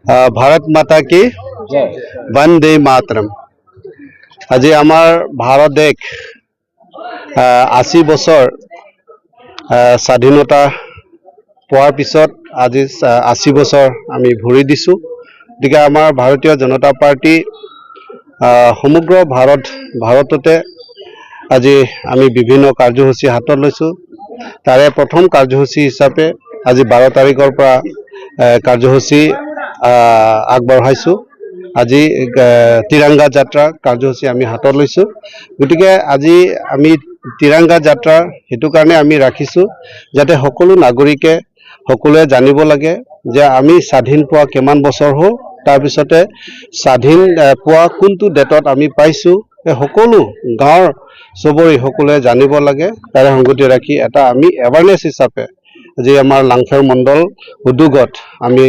ভাৰত মাতা কি বন্দে মাতৰম। আজি আমাৰ ভাৰত দেশ 80 বছৰ স্বাধীনতা পোৱাৰ পিছত আজি 80 বছৰ আমি ভৰি দিছোঁ। গতিকে আমাৰ ভাৰতীয় জনতা পাৰ্টি সমগ্ৰ ভাৰততে আজি আমি বিভিন্ন কাৰ্যসূচী হাতত লৈছোঁ। তাৰে প্ৰথম কাৰ্যসূচী হিচাপে আজি 12 তাৰিখৰ পৰা কাৰ্যসূচী আগবঢ়াইছোঁ। আজি তিৰংগা যাত্ৰা কাৰ্যসূচী আমি হাতত লৈছোঁ। গতিকে আজি আমি তিৰংগা যাত্ৰা সেইটো কাৰণে আমি ৰাখিছোঁ যাতে সকলো নাগৰিকে সকলোৱে জানিব লাগে যে আমি স্বাধীন পোৱা কিমান বছৰ হ'ল, তাৰপিছতে স্বাধীন পোৱা কোনটো ডেটত আমি পাইছোঁ, এই সকলো গাঁৱৰ চবৰে সকলোৱে জানিব লাগে। তাৰে সংগতি ৰাখি এটা আমি এৱাৰনেছ হিচাপে আজি আমাৰ লাংখেৰ মণ্ডল উদ্যোগত আমি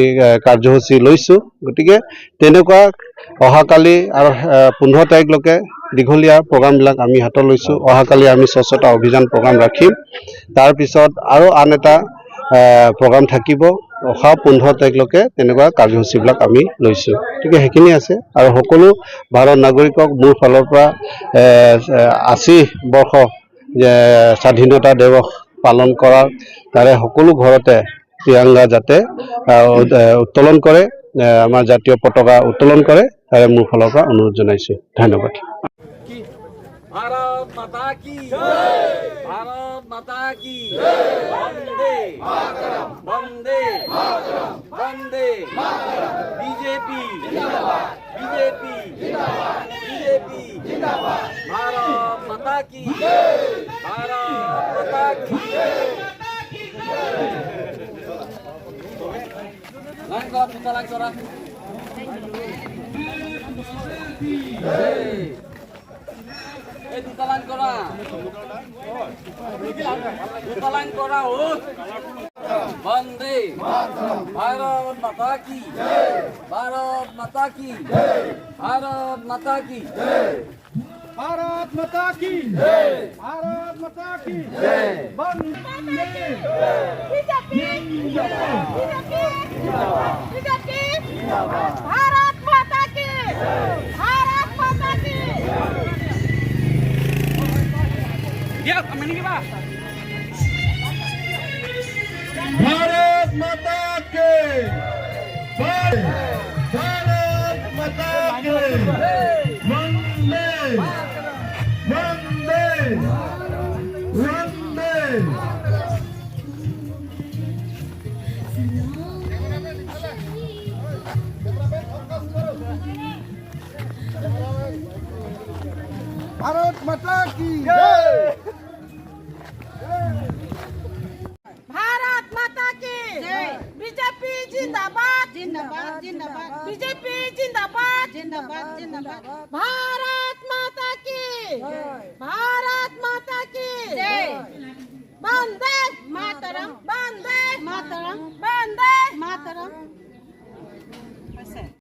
কাৰ্যসূচী লৈছোঁ। গতিকে তেনেকুৱা অহাকালি আৰু 15 তাৰিখলৈকে দীঘলীয়া প্ৰগ্ৰামবিলাক আমি হাতত লৈছোঁ। অহাকালি আমি স্বচ্ছতা অভিযান প্ৰগ্ৰাম ৰাখিম। তাৰপিছত আৰু আন এটা প্ৰগ্ৰাম থাকিব। অহা 15 তাৰিখলৈকে তেনেকুৱা কাৰ্যসূচীবিলাক আমি লৈছোঁ। গতিকে সেইখিনি আছে আৰু সকলো ভাৰত নাগৰিকক মোৰ ফালৰ পৰা 80 বৰ্ষ স্বাধীনতা দিৱস পালন কৰাৰ তাৰে সকলো ঘৰতে তিৰংগা যাতে উত্তোলন কৰে, আমাৰ জাতীয় পতাকা উত্তোলন কৰে, তাৰে মোৰ ফালৰ পৰা অনুৰোধ জনাইছোঁ। ধন্যবাদ। भारत माता की जय, भारत माता की जय, वंदे मातरम, वंदे मातरम, वंदे मातरम, बीजेपी जिंदाबाद, बीजेपी जिंदाबाद, बीजेपी जिंदाबाद, भारत माता की जय, भारत माता की जय। लाइन करा, दूसरा लाइन करा। দুটা লাইন কৰা, দুটা লাইন কৰা। বন্দে ভাৰত মাতা কি, ভাৰত মাতা কি, ভাৰত মাতা কি, भारत माता की भारत माता की भारत माता की भारत माता की। भारत माता के भारत माता के वंदे वंदे वंदे। भारत माता की भारत माता की बीजेपी जिंदाबाद जिंदाबाद जिंदाबाद, बीजेपी जिंदाबाद जिंदाबाद जिंदाबाद, भारत माता की भारत माता की वंदे मातरम, वंदे मातरम, वंदे मातरम।